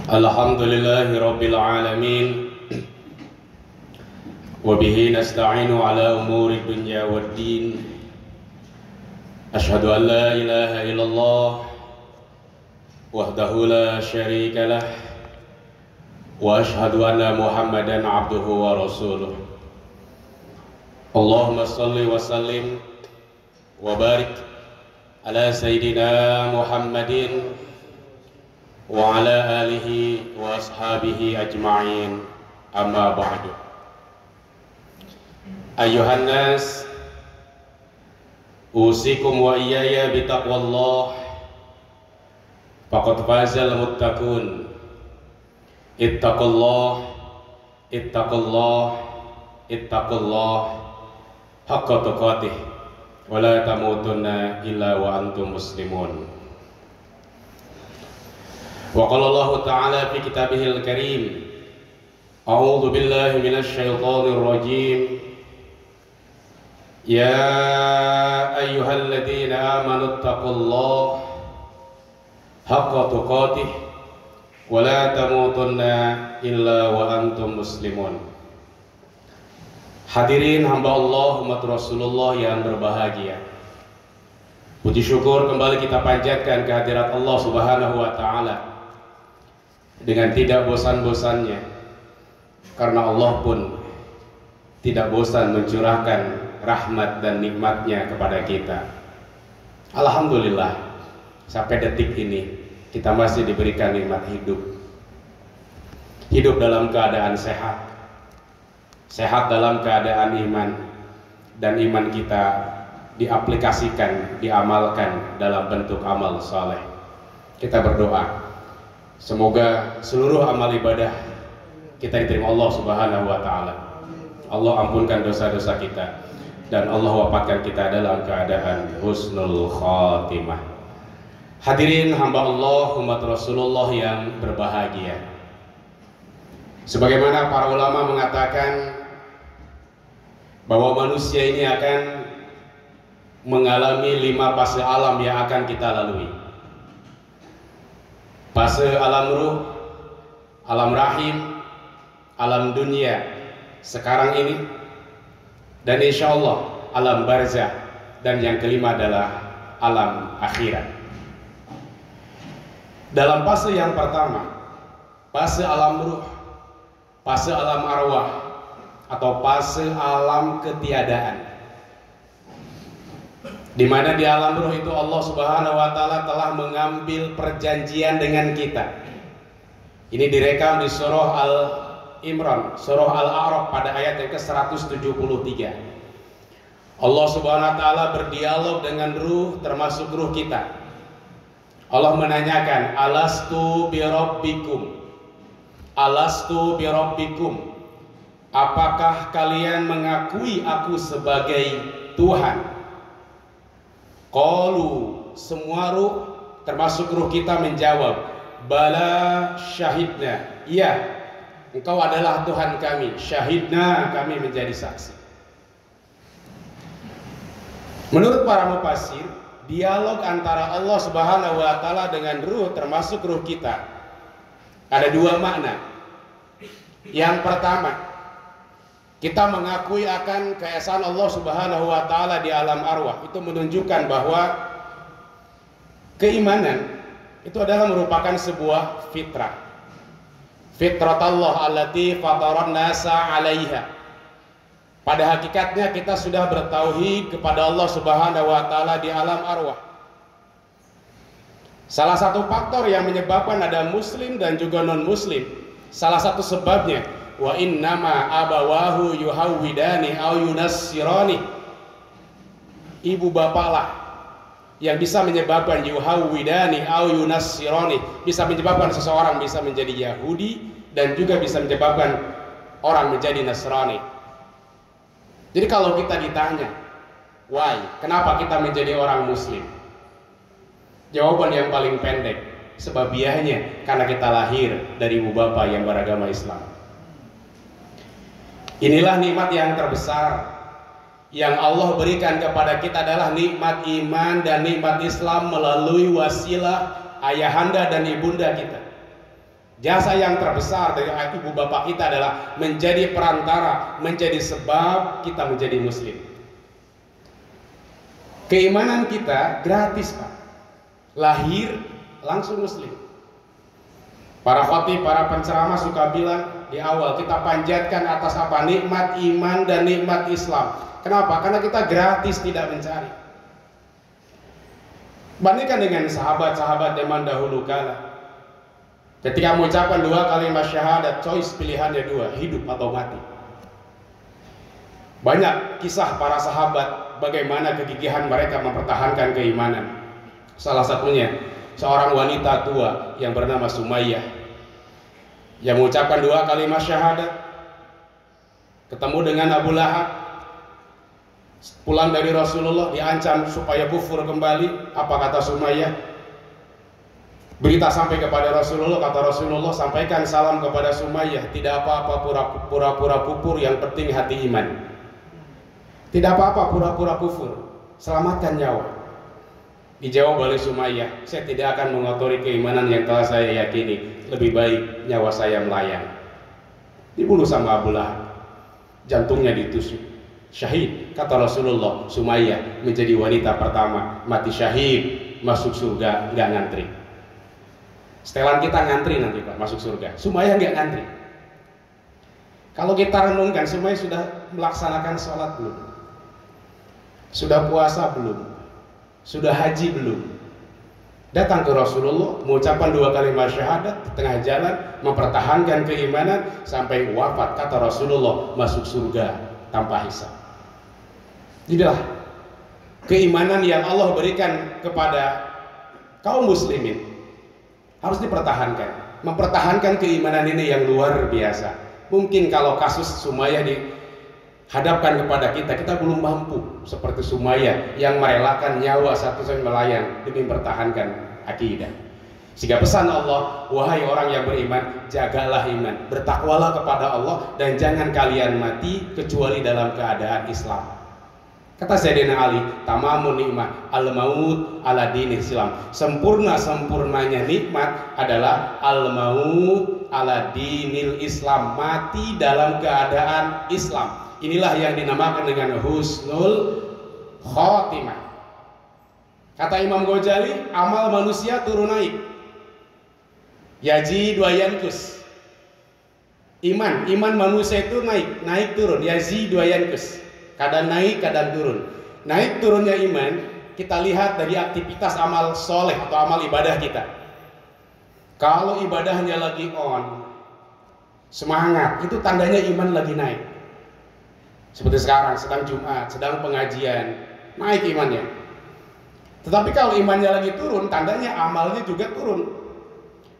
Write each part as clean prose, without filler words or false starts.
Alhamdulillahi Rabbil Alamin. Wabihi nasta'inu ala umuri dunya waddin. Ashhadu an la ilaha illallah wahdahu la syarika lah. Wa ashhadu anna Muhammadan abduhu wa rasuluh. Allahumma salli wa sallim wa barik ala Sayyidina Muhammadin wa ala alihi wa ashabihi ajma'in, amma ba'du. Ayuhan nas, usikum wa iyaya bitaqwallah, faqad fazal muttaqun. Ittaqullah, ittaqullah, ittaqullah haqqa tuqatih, wa la tamutunna illa wa antum muslimun. Wa qala Allah Ta'ala fi kitabihil karim, a'udzu billahi minasy syaithanir rajim. Ya ayyuhalladzina amanu taqullaha haqqa tuqatih wa la tamutunna illa wa antum muslimun. Hadirin hamba Allah, umat Rasulullah yang berbahagia, puji syukur kembali kita panjatkan kehadirat Allah Subhanahu wa Ta'ala dengan tidak bosan-bosannya, karena Allah pun tidak bosan mencurahkan rahmat dan nikmatnya kepada kita. Alhamdulillah, sampai detik ini kita masih diberikan nikmat hidup dalam keadaan sehat dalam keadaan iman, dan iman kita diaplikasikan, diamalkan dalam bentuk amal saleh. Kita berdoa semoga seluruh amal ibadah kita diterima Allah Subhanahu wa Ta'ala. Allah ampunkan dosa-dosa kita, dan Allah wafatkan kita dalam keadaan husnul khatimah. Hadirin hamba Allah, umat Rasulullah yang berbahagia, sebagaimana para ulama mengatakan bahwa manusia ini akan mengalami 5 fase alam yang akan kita lalui. Fase alam ruh, alam rahim, alam dunia sekarang ini, dan insya Allah alam barzah, dan yang kelima adalah alam akhirat. Dalam fase yang pertama, fase alam ruh, fase alam arwah, atau fase alam ketiadaan, di mana di alam ruh itu Allah Subhanahu wa Ta'ala telah mengambil perjanjian dengan kita. Ini direkam di surah Al-Imran, surah Al-A'raf pada ayat yang ke-173. Allah Subhanahu wa Ta'ala berdialog dengan ruh, termasuk ruh kita. Allah menanyakan, alastu birabbikum, alastu birabbikum, apakah kalian mengakui aku sebagai Tuhan? Qalu, semua ruh termasuk ruh kita menjawab, bala syahidna, iya, engkau adalah Tuhan kami, syahidna, kami menjadi saksi. Menurut para mufassir, dialog antara Allah Subhanahu wa Ta'ala dengan ruh termasuk ruh kita ada 2 makna. Yang pertama, kita mengakui akan keesaan Allah Subhanahu wa Ta'ala di alam arwah. Itu menunjukkan bahwa keimanan itu adalah merupakan sebuah fitrah. Fitrat Allah allati fataran nasa 'alaiha. Pada hakikatnya kita sudah bertauhid kepada Allah Subhanahu wa Ta'ala di alam arwah. Salah satu faktor yang menyebabkan ada muslim dan juga non muslim, salah satu sebabnya, wa innama abawahu yuhawwidani aw yunassirani. Ibu bapaklah yang bisa menyebabkan yuhawwidani aw yunassirani, bisa menyebabkan seseorang bisa menjadi Yahudi dan juga bisa menyebabkan orang menjadi Nasrani. Jadi kalau kita ditanya, why, kenapa kita menjadi orang muslim? Jawaban yang paling pendek, sebabiahnya karena kita lahir dari ibu bapa yang beragama Islam. Inilah nikmat yang terbesar yang Allah berikan kepada kita, adalah nikmat iman dan nikmat Islam melalui wasilah ayahanda dan ibunda kita. Jasa yang terbesar dari ibu bapak kita adalah menjadi perantara, menjadi sebab kita menjadi muslim. Keimanan kita gratis, Pak. Lahir langsung muslim. Para khatib, para penceramah suka bilang di awal, kita panjatkan atas apa? Nikmat iman dan nikmat Islam. Kenapa? Karena kita gratis, tidak mencari. Bandingkan dengan sahabat-sahabat zaman dahulu kala. Ketika mengucapkan 2 kalimat syahadat, choice pilihannya 2, hidup atau mati. Banyak kisah para sahabat bagaimana kegigihan mereka mempertahankan keimanan. Salah satunya seorang wanita tua yang bernama Sumayyah, yang mengucapkan 2 kalimat syahadat, ketemu dengan Abu Lahab, pulang dari Rasulullah, diancam supaya kufur kembali. Apa kata Sumayyah? Berita sampai kepada Rasulullah, kata Rasulullah, sampaikan salam kepada Sumayyah, tidak apa-apa pura-pura kufur, yang penting hati iman. Tidak apa-apa pura-pura kufur, selamatkan nyawa. Dijawab oleh Sumayyah, saya tidak akan mengotori keimanan yang telah saya yakini, lebih baik nyawa saya melayang. Dibunuh sama Abu Lahab, jantungnya ditusuk, syahid. Kata Rasulullah, Sumayyah menjadi wanita pertama mati syahid, masuk surga, nggak ngantri. Setelan kita ngantri nanti, Pak, masuk surga. Sumayyah nggak ngantri. Kalau kita renungkan, Sumayyah sudah melaksanakan sholat belum? Sudah puasa belum? Sudah haji belum? Datang ke Rasulullah, mengucapkan 2 kalimat syahadat, di tengah jalan mempertahankan keimanan sampai wafat. Kata Rasulullah, masuk surga tanpa hisab. Inilah keimanan yang Allah berikan kepada kaum muslimin. Harus dipertahankan. Mempertahankan keimanan ini yang luar biasa. Mungkin kalau kasus Sumayyah dihadapkan kepada kita, kita belum mampu seperti Sumayyah yang merelakan nyawa satu-satunya melayang demi mempertahankan akidah. Sehingga pesan Allah, wahai orang yang beriman, jagalah iman, bertakwalah kepada Allah, dan jangan kalian mati kecuali dalam keadaan Islam. Kata Sayyidina Ali, tamamun nikmat al-maut ala dinil Islam. Sempurna-sempurnanya nikmat adalah al-maut ala dinil Islam, mati dalam keadaan Islam. Inilah yang dinamakan dengan husnul khotimah. Kata Imam Ghazali, amal manusia turun naik, yazid wa yanqus. Iman manusia itu naik turun, yazid wa yanqus. Kadang naik, kadang turun. Naik turunnya iman kita lihat dari aktivitas amal soleh atau amal ibadah kita. Kalau ibadahnya lagi on, semangat, itu tandanya iman lagi naik. Seperti sekarang, sedang Jumat, sedang pengajian, naik imannya. Tetapi kalau imannya lagi turun, tandanya amalnya juga turun.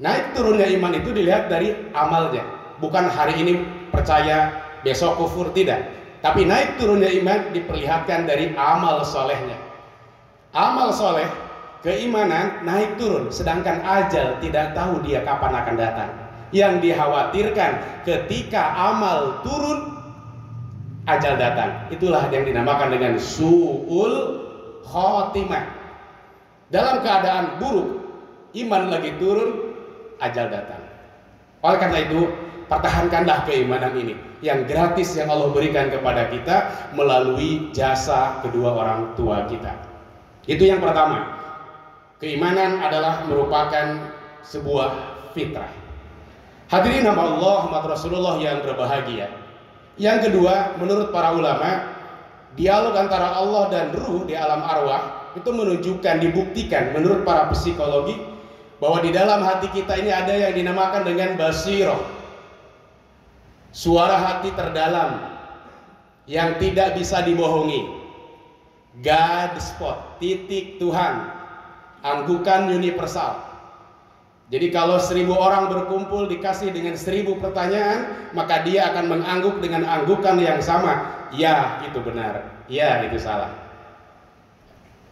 Naik turunnya iman itu dilihat dari amalnya. Bukan hari ini percaya, besok kufur, tidak. Tapi naik turunnya iman diperlihatkan dari amal solehnya. Amal soleh, keimanan naik turun, sedangkan ajal tidak tahu dia kapan akan datang. Yang dikhawatirkan ketika amal turun, ajal datang. Itulah yang dinamakan dengan su'ul khotimah. Dalam keadaan buruk, iman lagi turun, ajal datang. Oleh karena itu, pertahankanlah keimanan ini yang gratis yang Allah berikan kepada kita melalui jasa kedua orang tua kita. Itu yang pertama. Keimanan adalah merupakan sebuah fitrah. Hadirin hamba Allah, umat Rasulullah yang berbahagia. Yang kedua, menurut para ulama, dialog antara Allah dan ruh di alam arwah itu menunjukkan, dibuktikan menurut para psikologi bahwa di dalam hati kita ini ada yang dinamakan dengan basirah. Suara hati terdalam yang tidak bisa dibohongi. God spot, titik Tuhan, anggukan universal. Jadi kalau 1000 orang berkumpul dikasih dengan 1000 pertanyaan, maka dia akan mengangguk dengan anggukan yang sama. Ya, itu benar. Ya, itu salah.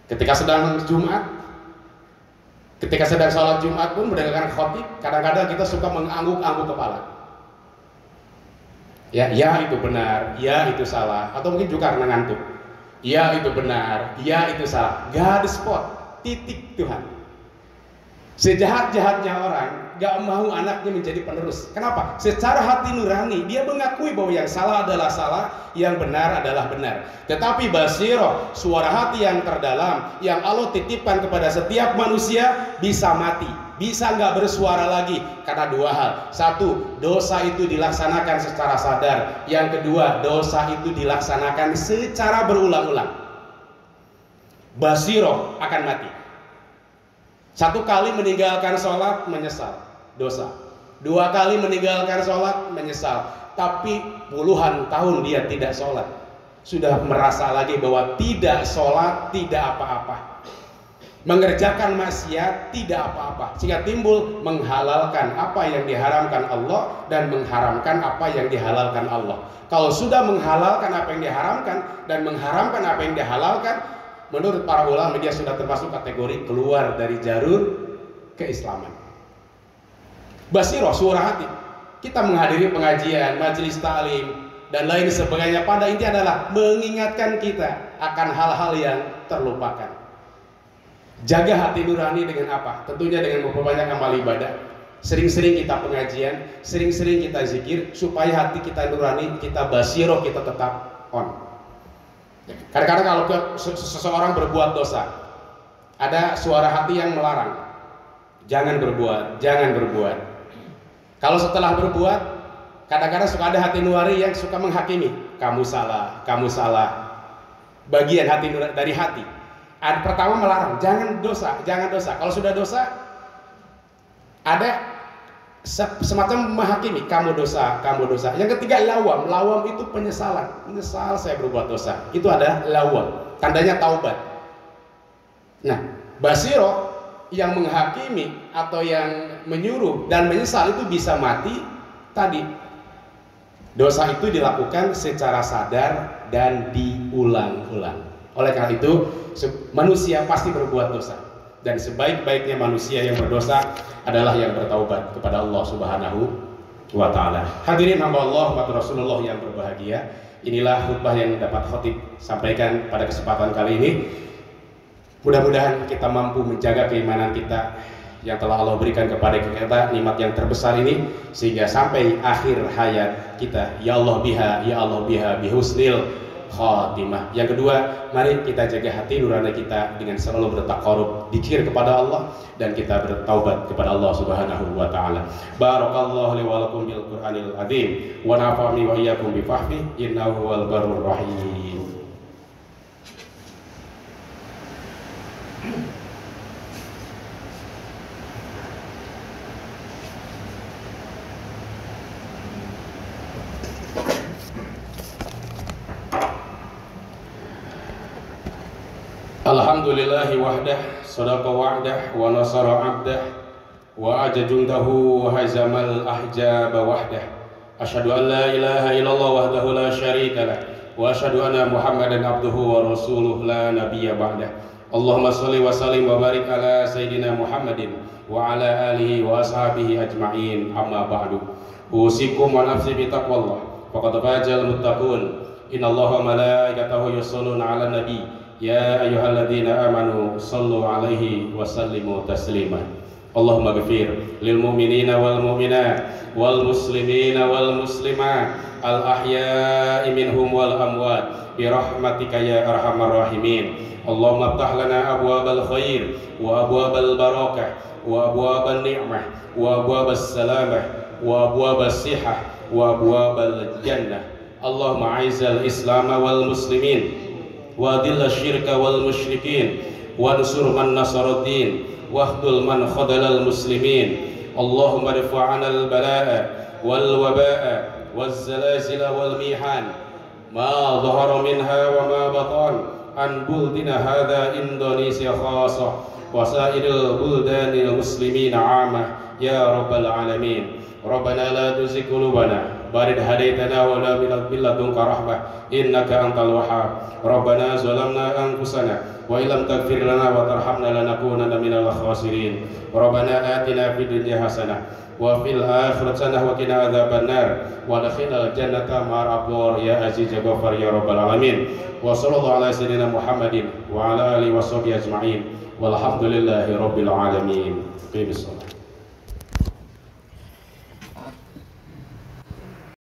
Ketika sedang Jumat, ketika sedang sholat Jumat pun mendengarkan khotib, kadang-kadang kita suka mengangguk-angguk kepala. Ya itu benar, ya itu salah, atau mungkin juga karena ngantuk. Ya itu benar, ya itu salah. God spot, titik Tuhan. Sejahat-jahatnya orang gak mau anaknya menjadi penerus. Kenapa? Secara hati nurani dia mengakui bahwa yang salah adalah salah, yang benar adalah benar. Tetapi basiroh, suara hati yang terdalam yang Allah titipkan kepada setiap manusia bisa mati, bisa nggak bersuara lagi karena dua hal. Satu, dosa itu dilaksanakan secara sadar. Yang kedua, dosa itu dilaksanakan secara berulang-ulang. Basiroh akan mati. Satu kali meninggalkan sholat menyesal, dosa. Dua kali meninggalkan sholat menyesal. Tapi puluhan tahun dia tidak sholat, sudah merasa lagi bahwa tidak sholat tidak apa-apa, mengerjakan maksiat tidak apa-apa, sehingga timbul menghalalkan apa yang diharamkan Allah dan mengharamkan apa yang dihalalkan Allah. Kalau sudah menghalalkan apa yang diharamkan dan mengharamkan apa yang dihalalkan, menurut para ulama dia sudah termasuk kategori keluar dari jalur keislaman. Basiroh, suara hati. Kita menghadiri pengajian, majelis taklim dan lain sebagainya, pada intinya adalah mengingatkan kita akan hal-hal yang terlupakan. Jaga hati nurani dengan apa? Tentunya dengan memperbanyak amal ibadah. Sering-sering kita pengajian, sering-sering kita zikir, supaya hati kita nurani, kita basiroh, kita tetap on. Kadang-kadang kalau seseorang berbuat dosa, ada suara hati yang melarang, jangan berbuat, jangan berbuat. Kalau setelah berbuat, kadang-kadang suka ada hati nurani yang suka menghakimi, kamu salah, kamu salah. Bagian hati dari hati. Pertama melarang, jangan dosa, jangan dosa. Kalau sudah dosa, ada semacam menghakimi, kamu dosa, kamu dosa. Yang ketiga lawam, lawam itu penyesalan, menyesal saya berbuat dosa. Itu ada lawam, tandanya taubat. Nah, basiroh yang menghakimi atau yang menyuruh dan menyesal itu bisa mati tadi. Dosa itu dilakukan secara sadar dan diulang-ulang. Oleh karena itu, manusia pasti berbuat dosa. Dan sebaik-baiknya manusia yang berdosa adalah yang bertaubat kepada Allah Subhanahu wa Ta'ala. Hadirin hamba Allah, umat Rasulullah yang berbahagia, inilah khutbah yang dapat khotib sampaikan pada kesempatan kali ini. Mudah-mudahan kita mampu menjaga keimanan kita yang telah Allah berikan kepada kita, nikmat yang terbesar ini, sehingga sampai akhir hayat kita, ya Allah biha bihusnil khatimah. Yang kedua, mari kita jaga hati nurani kita dengan selalu bertaqarrub, dzikir kepada Allah, dan kita bertaubat kepada Allah Subhanahu wa Ta'ala. Barakallahu li wa lakum bil Qur'anil azim wa nafa'ani wa iyyakum bi fahmihi innahu huwal barur rahim. Alhamdulillahi wahdah, sadaqa wa'dah, wa nasara 'abdah, wa aja jundahu, wa hazamal ahjaba wahdah. Asyhadu an la ilaha illallah wahdahu la syarika lah, wa asyhadu anna Muhammadan abduhu wa rasuluh la nabiyya ba'dah. Allahumma shalli wa sallim wa barik ala sayyidina Muhammadin wa ala alihi wa ashabihi ajma'in, amma ba'du. Usikum wa nafsi bi taqwallah, faqad fazal muttaqun. Innallaha wa malaikatahu yusholluna 'alan nabi. Ya ayyuhalladzina amanu sallu alaihi wa sallimu taslima. Allahumma ghfir lil mu'minina wal mu'minat wal muslimina wal muslimat al ahya'i minhum wal amwat bi rahmatika ya arhamar rahimin. Allahumma iftah lana abwabal khair wa abwabal barakah wa abwabal ni'mah wa abwabas salamah wa abwabas sihah wa abwabal jannah. Allahumma a'izzal islam wal muslimin wa adilla syirka wal musyrikin wa ansur man nasaraddin wahdul man khadalal muslimin. Allahumma rifa'ana al bala'a wal waba'a waz zalazila wal mihan ma dhahara minha wa ma batan an buldina hadha Indonesia khasa wa sairil buldanil muslimin 'amah ya rabbal alamin. Rabbana la tuzigh qulubana barid hadaitana wa la min ladunka rahmah innaka antal wahhab. Rabbana zalamna anfusana wa illam taghfir lana wa tarhamna lanakunanna minal khasirin. Rabbana atina fid dunya hasanah wa fil akhirati hasanah wa qina adzabannar wa adkhilnal jannata ma'al abrar ya aziz ya ghafar ya rabbal alamin. Wa sallallahu ala sayyidina Muhammadin wa ala alihi washabihi ajma'in. Walhamdulillahi rabbil alamin. Qimis shalah.